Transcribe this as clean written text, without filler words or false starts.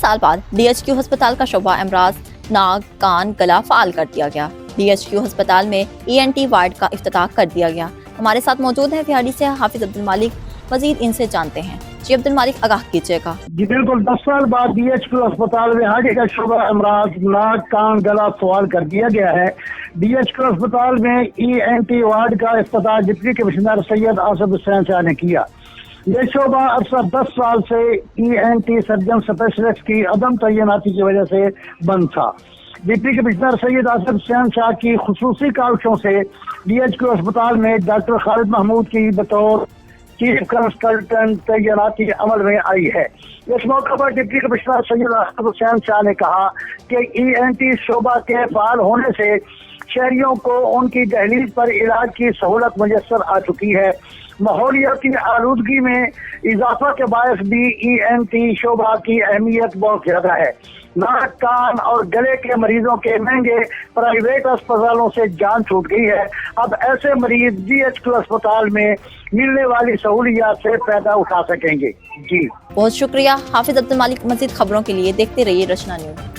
سال بعد DHQ ہسپتال کا شعبہ امراض ناک کان گلا فعال کر دیا گیا۔ DHQ ہسپتال میں ENT وارڈ کا افتتاح کر دیا گیا۔ ہمارے ساتھ موجود ہیں ویہاڑی سے حافظ عبد المالک، مزید ان سے جانتے ہیں۔ جی عبد المالک، آگاہ کیجیے گا۔ جی بالکل، 10 سال بعد DHQ ہسپتال ویہاڑی کا شعبہ امراض ناک کان گلا فعال کر دیا گیا ہے۔ DHQ ہسپتال میں ENT وارڈ کا افتتاح ڈپٹی کمشنر سید آصف حسین شاہ نے کیا۔ یہ شعبہ عرصہ 10 سال سے ENT سرجن اسپیشلسٹ کی عدم تعیناتی کی وجہ سے بند تھا۔ ڈپٹی کمشنر سید آصف حسین شاہ کی خصوصی کاوشوں سے DHQ ہسپتال میں ڈاکٹر خالد محمود کی بطور چیف کنسلٹنٹ تعیناتی عمل میں آئی ہے۔ اس موقع پر ڈپٹی کمشنر سید آصف حسین شاہ نے کہا کہ ENT شعبہ کے فعال ہونے سے شہریوں کو ان کی دہلیز پر علاج کی سہولت میسر آ چکی ہے۔ ماحولیاتی آلودگی میں اضافہ کے باعث بھی ENT شعبہ کی اہمیت بہت زیادہ ہے۔ ناک کان اور گلے کے مریضوں کے مہنگے پرائیویٹ اسپتالوں سے جان چھوٹ گئی ہے۔ اب ایسے مریض DHQ اسپتال میں ملنے والی سہولیات سے فائدہ اٹھا سکیں گے۔ جی بہت شکریہ حافظ عبد المالک۔ مزید خبروں کے لیے دیکھتے رہیے رچنا نیوز۔